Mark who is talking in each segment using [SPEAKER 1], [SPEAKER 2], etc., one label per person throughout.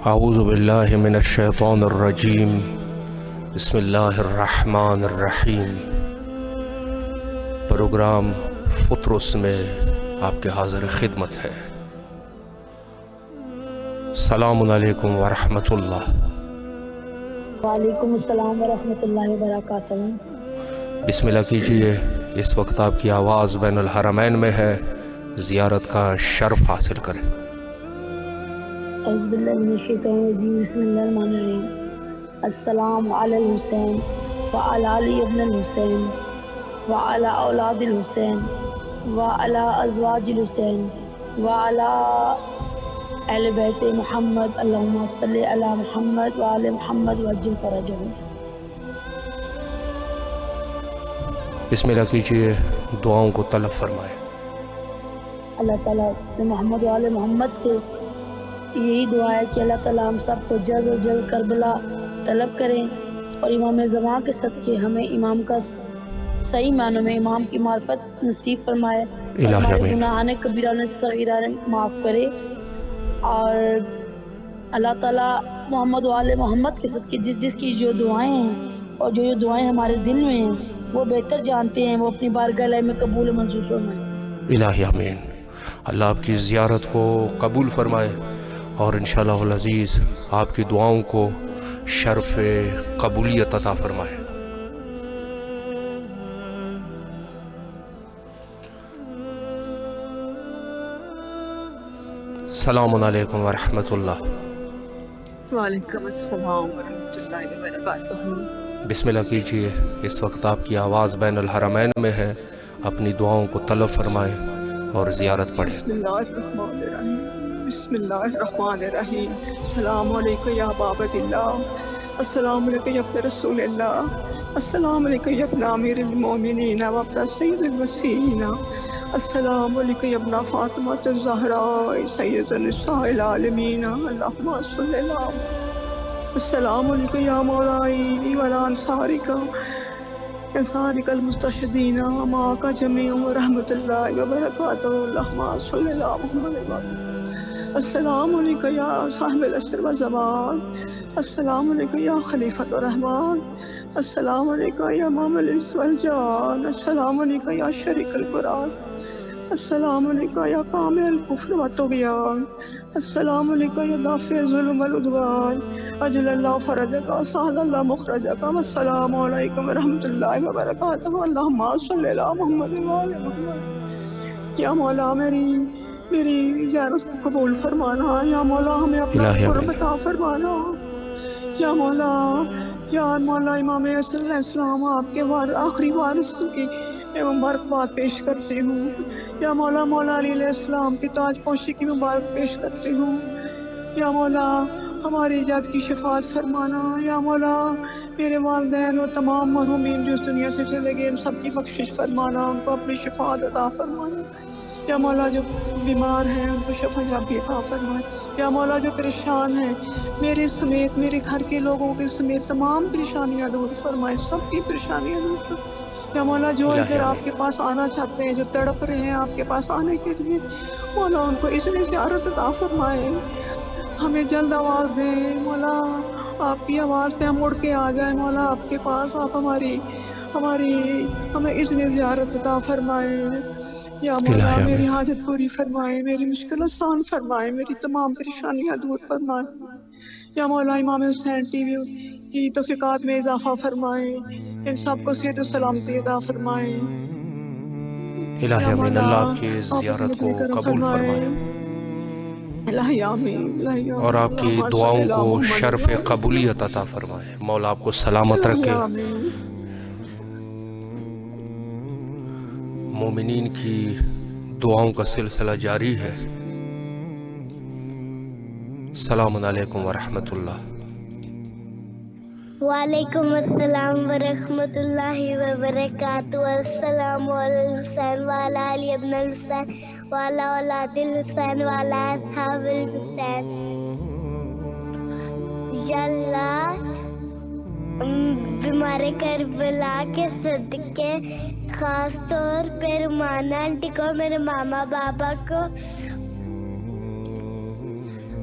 [SPEAKER 1] اعوذ باللہ من الشیطان الرجیم بسم اللہ الرحمن الرحیم۔ پروگرام فطرس میں آپ کے حاضر خدمت ہے۔ السلام علیکم ورحمۃ اللہ۔
[SPEAKER 2] وعلیکم السلام ورحمۃ اللہ وبرکاتہ۔
[SPEAKER 1] بسم اللہ کیجئے، اس وقت آپ کی آواز بین الحرمین میں ہے، زیارت کا شرف حاصل کریں۔
[SPEAKER 2] اعوذ باللہ من الشیطان الرجیم، بسم اللہ الرحمن الرحیم۔ السلام علی الحسین وعلی علی ابن الحسین وعلی اولاد الحسین وعلی ازواج الحسین وعلی اہل بیت محمد، اللہم صلی علی محمد وعلی محمد وعجل فرجہم۔
[SPEAKER 1] بسم اللہ کیجئے، دعاؤں کو طلب فرمائیں۔
[SPEAKER 2] اللہ تعالیٰ سے محمد وعلی محمد سے یہی دعا ہے کہ اللہ تعالیٰ ہم سب کو جلد از جلد کربلا طلب کریں، اور امام زمان کے صدقے ہمیں امام کا صحیح معنوں میں امام کی معرفت نصیب فرمائے، اور ہمارے گناہان کبیرہ صغیرہ معاف کرے، اور اللہ تعالیٰ محمد وعلی محمد کے صدقے جس کی جو دعائیں ہیں اور جو دعائیں ہمارے دل میں ہیں وہ بہتر جانتے ہیں، وہ اپنی بارگاہ میں قبول و منظور فرمائے۔
[SPEAKER 1] الہی آمین۔ اللہ آپ کی زیارت کو قبول فرمائے، اور انشاءاللہ العزیز آپ کی دعاؤں کو شرف قبولیت عطا فرمائے۔ السلام علیکم ورحمۃ اللہ۔
[SPEAKER 3] وعلیکم السلام ورحمۃ اللہ وبرکاتہ۔
[SPEAKER 1] بسم اللہ کیجئے، اس وقت آپ کی آواز بین الحرمین میں ہے، اپنی دعاؤں کو طلب فرمائے اور زیارت پڑھیں۔
[SPEAKER 3] بسم اللہ الرحمن الرحیم، بسم اللہ الرحمن الرحیم۔ السلام علیکم یا بابت اللہ، السلام علیکم یا ابن رسول اللہ، السلام علیکم یا ابن امیر المومنین و ابن سید المسیحین، السلام علیکم یا ابن فاطمہ الزہراء سید النساء العالمین، اللہم صلی اللہ۔ السلام علیکم یا مولائی ولا انصارک انصارک المستشہدین معاک جمیع رحمت اللہ وبرکاتہ، اللہم صلی اللہ محمد وسلم۔ السلام علیکم یا صاحب العصر والزمان، السلام علیکم یا خلیفۃ الرحمن، السلام علیکم یا امام الانس والجان، السلام علیکم یا شریک القرآن، السلام علیکم یا کامل الکفر والطغیان، السلام علیکم یا دافع الظلم والعدوان، اجل اللہ فرجک وسہل اللہ مخرجک، والسلام علیکم ورحمۃ اللہ وبرکاتہ، اللہم صلی اللہ محمد وعلی محمد۔ یا مولا میری زیارت کو قبول فرمانا، یا مولا ہمیں اپنا قرب عطا فرمانا، یا مولا امام صلی اللہ علیہ وسلم آپ کے آخری وارث کی مبارکباد پیش کرتی ہوں، یا مولا علی علیہ السلام کی تاج پوشی کی مبارک پیش کرتی ہوں، یا مولا ہماری جد کی شفاعت فرمانا، یا مولا میرے والدین اور تمام مرحومین جو اس دنیا سے چلے گئے ان سب کی بخشش فرمانا، ان کو اپنی شفاعت عطا فرمانا، یا مولا جو بیمار ہیں ان کو شفا یابی عطا فرمائے، یا مولا جو پریشان ہیں میرے سمیت میرے گھر کے لوگوں کے سمیت تمام پریشانیاں دور فرمائے، سب کی پریشانیاں دور فرمائے، یا مولا جو ادھر آپ کے پاس آنا چاہتے ہیں، جو تڑپ رہے ہیں آپ کے پاس آنے کے لیے، مولا ان کو اذن زیارت عطا فرمائے، ہمیں جلد آواز دیں مولا، آپ کی آواز پہ ہم اڑ کے آ جائیں مولا آپ کے پاس، آپ ہمیں اذن زیارت عطا فرمائے، یا مولا میری حاجت پوری فرمائے، میری مشکل آسان فرمائے، میری تمام پریشانیاں دور فرمائے، یا مولا امام حسین ٹی وی کی توفیقات میں اضافہ فرمائے، ان سب کو صحت و سلامتی عطا فرمائے۔
[SPEAKER 1] الہی آمین۔ اللہ آپ کی زیارت کو قبول فرمائے
[SPEAKER 3] الہی آمین،
[SPEAKER 1] اور آپ کی دعاؤں کو شرف قبولیت عطا فرمائے۔ مولا آپ کو سلامت رکھے۔ مومنین کی دعاؤں کا سلسلہ جاری ہے۔ السلام علیکم ورحمۃ اللہ۔
[SPEAKER 4] وعلیکم السلام ورحمۃ اللہ وبرکاتہ۔ السلام علی الحسین وعلی علی ابن الحسین وعلی اولاد الحسین وعلی اصحاب الحسین۔ یا اللہ بیمار کربلا کے صدقے خاص طور پہ رومانہ آنٹی کو، میرے ماما بابا کو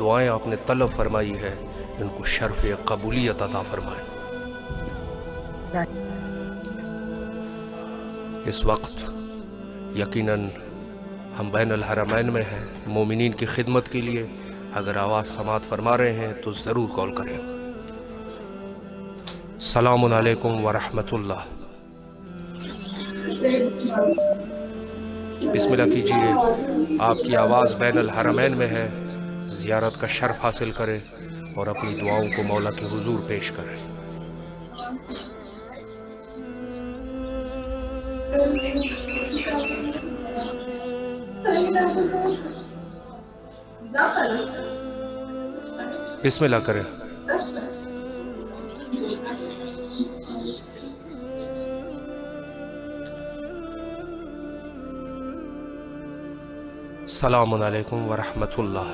[SPEAKER 1] دعائیں آپ نے طلب فرمائی ہے ان کو شرف قبولیت عطا فرمائے۔ اس وقت یقیناً ہم بین الحرمین میں ہیں، مومنین کی خدمت کے لیے اگر آواز سماعت فرما رہے ہیں تو ضرور کال کریں۔ السلام علیکم ورحمۃ اللہ۔ بسم اللہ کیجئے، آپ کی آواز بین الحرمین میں ہے، زیارت کا شرف حاصل کریں اور اپنی دعاؤں کو مولا کے حضور پیش کریں۔ بسم اللہ کریں۔ السلام علیکم ورحمۃ اللہ۔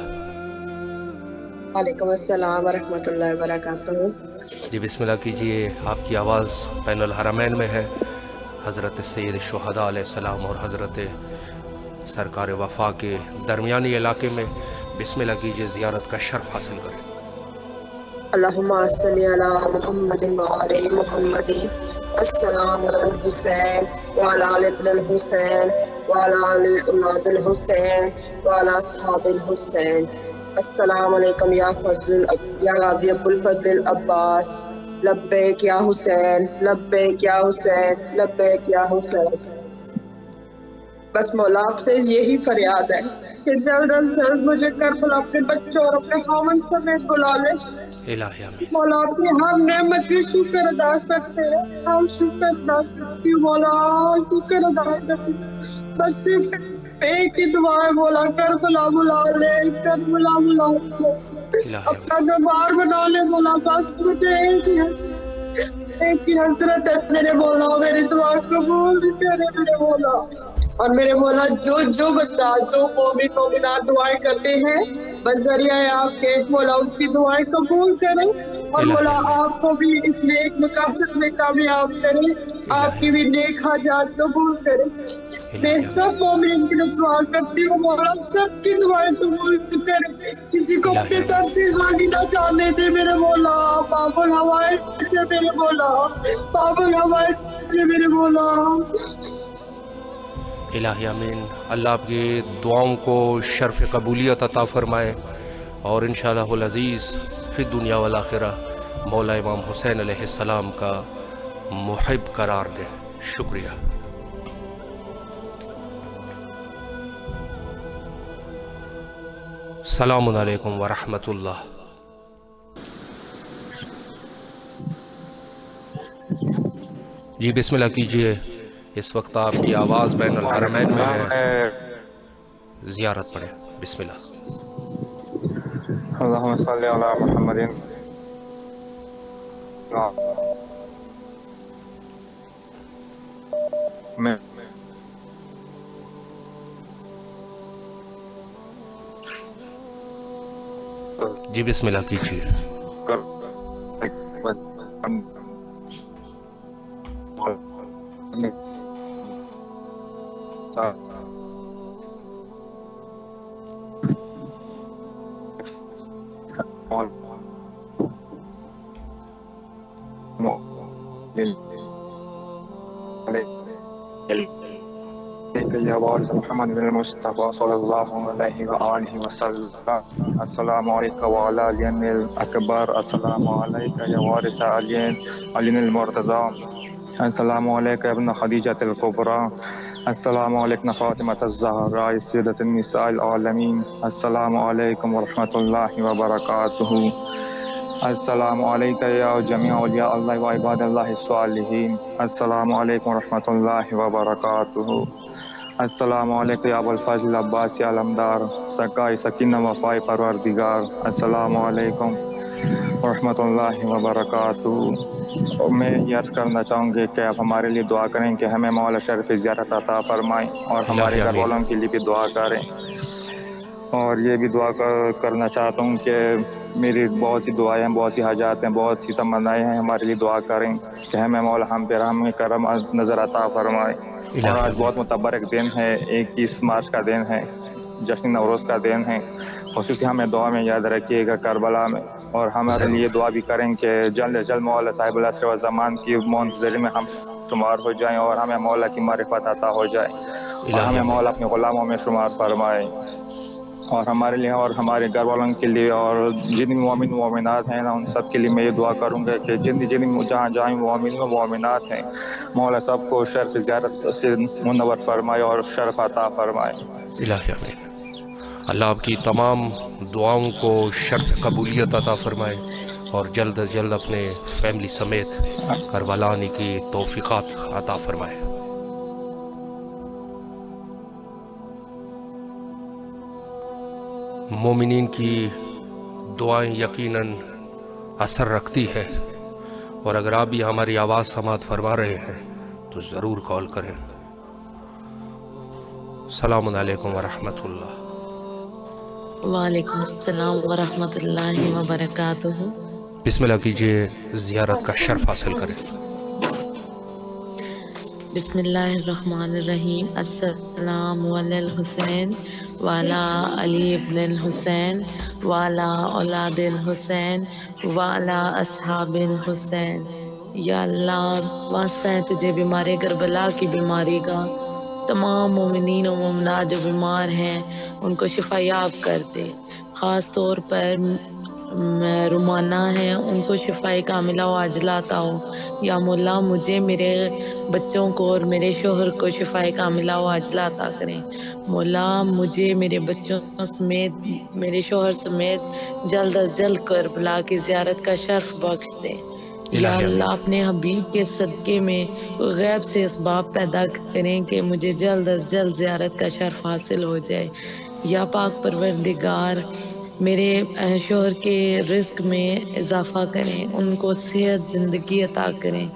[SPEAKER 5] وعلیکم السلام ورحمۃ اللہ وبرکاتہ۔
[SPEAKER 1] جی بسم اللہ کیجئے، آپ کی آواز بین الحرمین میں ہے، حضرت سید الشہداء علیہ السلام اور حضرت سرکار وفا کے درمیانی علاقے میں بسم اللہ کیجئے، زیارت کا شرف حاصل کریں۔
[SPEAKER 5] اللہم صلی علی محمد وعلی محمد۔ السلام علی الحسین وعلی آل ابن الحسین وعلی آل اولاد الحسین وعلی اصحاب الحسین۔ السلام علیکم یا غازی ابو الفضل العباس، لبیک یا حسین، لبیک یا حسین، لبیک یا حسین۔ بس مولا آپ سے یہی فریاد ہے کہ جلد از جلد مجھے کربلا اپنے بچوں اور اپنے خاوند سمیت بلا لے۔
[SPEAKER 1] الہی آمین۔
[SPEAKER 5] مولا آپ کی ہر نعمت کی شکر ادا کرتے ہیں، ہم شکر ادا کرتے ہیں مولا، شکر ادا کرتے ہیں۔ بس صرف ایک ہی دعا ہے مولا، کربلا بلا لے، کربلا بلا لے، اپنا زبان بنا لے مولا، بس مجھے ایک ہی حضرت ہے میرے مولا، میری دعا قبول کرے میرے مولا۔ اور میرے مولا جو بندہ، جو مومن مومنات دعائیں کرتے ہیں بذریعہ آپ کے مولا ان کی دعائیں قبول کریں، اور مولا آپ کو بھی اس نیک مقاصد میں کامیاب کرے، آپ کی بھی نیک حاجات قبول کرے۔ میں سب مومنین کے لیے دعا کرتی ہوں مولا، سب کی دعائیں قبول کرے، کسی کو اپنے طرف سے خالی نہ جانے دے میرے مولا۔ باب الہوائے سے میرے مولا، باب الہوائے سے میرے مولا۔
[SPEAKER 1] الہی آمین۔ اللہ آپ کی دعاؤں کو شرف قبولیت عطا فرمائے اور انشاءاللہ العزیز فی دنیا والآخرہ مولا امام حسین علیہ السلام کا محب قرار دے۔ شکریہ۔ السلام علیکم ورحمۃ اللہ۔ جی بسم اللہ کیجئے، اس وقت آپ کی آواز بین الحرمین میں ہے، زیارت پڑھیں۔ بسم اللہ۔
[SPEAKER 6] اللہم صلی علی محمد۔ میں
[SPEAKER 1] جی بسم اللہ کیجئے۔
[SPEAKER 6] یا وارث محمد بن المصطفى صلی اللہ علیہ وآلہ وسلم۔ السلام علیکم وعلی علی الاکبر۔ السلام علیکم یا وارث علی المرتضی۔ السلام علیکم ابن خدیجۃ الکبریٰ۔ السلام علیکم فاطمۃ الزہراء سیدۃ النساء العالمین۔ السلام علیکم ورحمۃ اللہ وبرکاتہ۔ السلام علیکم یا جمیع اولیاء اللہ و عباد اللہ الصالحین۔ السلام علیکم ورحمۃ اللہ وبرکاتہ۔ السلام علیکم یا ابو الفضل عباسی علمدار، سکائی سکینہ وفائی پروردگار۔ السلام علیکم ورحمۃ اللہ وبرکاتہ۔ میں یہ عرض کرنا چاہوں گی کہ آپ ہمارے لیے دعا کریں کہ ہمیں مولا شرف زیارت عطا فرمائیں، اور ہمارے گھر والوں کے لیے بھی دعا کریں۔ اور یہ بھی دعا کرنا چاہتا ہوں کہ میری بہت سی دعائیں ہیں، بہت سی حاجات ہیں، بہت سی تمنائیں ہیں، ہمارے لیے دعا کریں کہ ہمیں مولا ہم پہ رحم کرم نظر عطا فرمائے۔ اور آج بہت متبرک دن ہے، 21 مارچ کا دن ہے، جشن نوروز کا دن ہے. خصوصی ہمیں دعا میں یاد رکھیے گا کربلا میں, اور ہمارے لیے دعا بھی کریں کہ جلد از جلد مولا صاحب العصر و زمان کی منتظری میں ہم شمار ہو جائیں, اور ہمیں مولا کی معرفت عطا ہو جائے, اور ہمیں مولا اپنے غلاموں میں شمار فرمائے, اور ہمارے لیے اور ہمارے گھر والوں کے لیے اور جن مومن مومنات ہیں نا ان سب کے لیے میں یہ دعا کروں گا کہ جن جہاں جہاں مومن و مومنات ہیں مولا سب کو شرف زیارت سے منور فرمائے اور شرف عطا فرمائے.
[SPEAKER 1] الہی آمین. اللہ آپ کی تمام دعاؤں کو شرف قبولیت عطا فرمائے اور جلد از جلد اپنے فیملی سمیت کربلا آنے کی توفیقات عطا فرمائے. مومنین کی دعائیں یقیناً اثر رکھتی ہے, اور اگر آپ بھی ہماری آواز سماعت فرما رہے ہیں تو ضرور کال کریں. السلام علیکم ورحمۃ اللہ.
[SPEAKER 7] وعلیکم السلام ورحمۃ اللہ وبرکاتہ.
[SPEAKER 1] بسم اللہ کیجئے, زیارت کا شرف حاصل کریں.
[SPEAKER 7] بسم اللہ الرحمن الرحیم. السلام علی الحسین وعلی علی ابن الحسین وعلی اولاد الحسین وعلی اصحاب الحسین. یا اللہ واسطہ ہے تجھے بیمار کربلا کی بیماری کا, تمام مومنین و مومنات جو بیمار ہیں ان کو شفا یاب کر دے. خاص طور پر رومانہ ہیں ان کو شفاء کاملہ و عاجلہ عطا ہو. یا مولا مجھے, میرے بچوں کو اور میرے شوہر کو شفاء کاملہ و عاجلہ عطا کریں. مولا مجھے میرے بچوں سمیت میرے شوہر سمیت جلد از جلد کربلا کی زیارت کا شرف بخش دے. یا اللہ اپنے حبیب کے صدقے میں غیب سے اسباب پیدا کریں کہ مجھے جلد از جلد زیارت کا شرف حاصل ہو جائے. یا پاک پروردگار میرے شوہر کے رزق میں اضافہ کریں, ان کو صحت زندگی عطا کریں.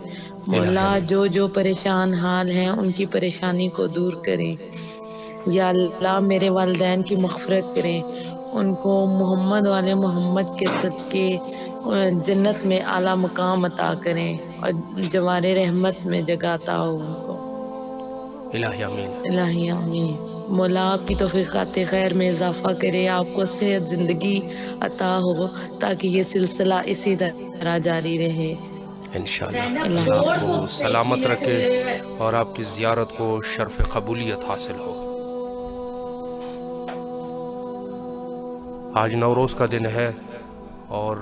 [SPEAKER 7] مولا جو پریشان حال ہیں ان کی پریشانی کو دور کریں. یا اللہ میرے والدین کی مغفرت کریں, ان کو محمد والے محمد کے صدقے جنت میں اعلیٰ مقام عطا کریں اور جوار رحمت میں جگاتا ہو ان کو.
[SPEAKER 1] الہی آمین.
[SPEAKER 7] الہی آمین. مولا آپ کی توفیقات خیر میں اضافہ کرے, آپ کو صحت زندگی عطا ہو تاکہ یہ سلسلہ اسی طرح جاری رہے
[SPEAKER 1] انشاءاللہ. اللہ آپ کو سلامت رکھے اور آپ کی زیارت کو شرف قبولیت حاصل ہو. آج نوروز کا دن ہے اور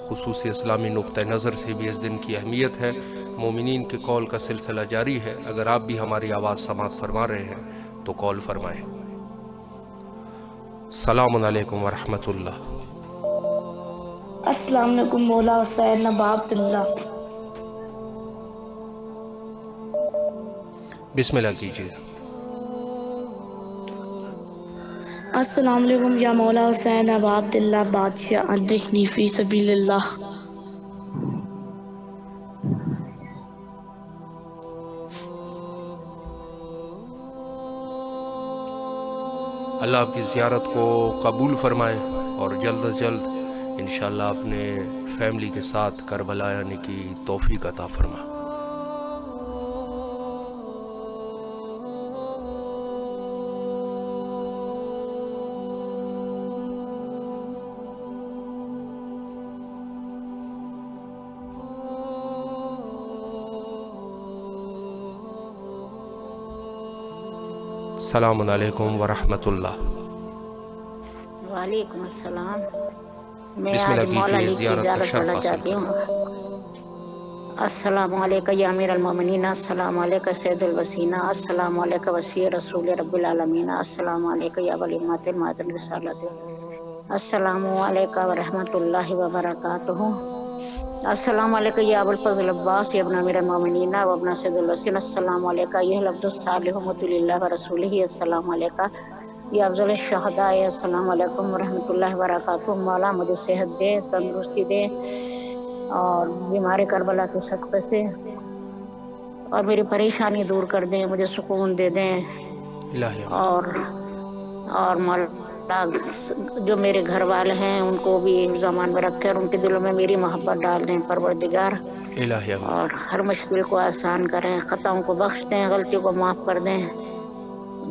[SPEAKER 1] خصوصی اسلامی نقطہ نظر سے بھی اس دن کی اہمیت ہے. مومنین کے کال کا سلسلہ جاری ہے. اگر آپ بھی ہماری آواز سماعت فرما رہے ہیں تو کال فرمائیں. السلام علیکم ورحمۃ اللہ.
[SPEAKER 2] السلام علیکم مولا حسین عبد اللہ.
[SPEAKER 1] بسم اللہ کیجیے.
[SPEAKER 2] السلام علیکم یا مولا حسین عبد اللہ بادشاہ ادرکنی فی سبیل اللہ.
[SPEAKER 1] اللہ آپ کی زیارت کو قبول فرمائے اور جلد از جلد انشاءاللہ اپنے فیملی کے ساتھ کربلا آنے کی توفیق عطا فرمائے. السلام علیکم ورحمۃ اللہ.
[SPEAKER 8] وعلیکم السلام. میں
[SPEAKER 1] بسم
[SPEAKER 8] آج
[SPEAKER 1] اللہ
[SPEAKER 8] مولا
[SPEAKER 1] کیجیے,
[SPEAKER 8] علی کی
[SPEAKER 1] زیارت کا
[SPEAKER 8] زیارت
[SPEAKER 1] شرف
[SPEAKER 8] کرنا
[SPEAKER 1] حاصل
[SPEAKER 8] چاہتی
[SPEAKER 1] کریں.
[SPEAKER 8] ہوں. السلام علیکم یا امیر المومنین, السلام علیکم سید الوسینہ, السلام علیکم وسیع رسول رب العالمین, السلام علیکم یا ولی مات رسالت, السلام علیکم ورحمۃ اللہ وبرکاتہ. السلام علیکم یا ابو الفضل عباس یا ابن امیر المومنین و ابن سید الوسین, السلام علیکم یا العبد الصالح للہ و رسولہ, السلام علیکم یا افضل الشہداء, السلام علیکم ورحمۃ اللہ وبرکاتہ. مولا مجھے صحت دے, تندرستی دے اور بیمار کربلا کے صدقے سے اور میری پریشانی دور کر دیں, مجھے سکون دے دیں. اور مولا جو میرے گھر والے ہیں ان کو بھی زمان میں رکھ کر ان کے دلوں میں میری محبت ڈال دیں پروردگار, اور ہر مشکل کو آسان کریں, خطاؤں کو بخش دیں, غلطیوں کو معاف کر دیں,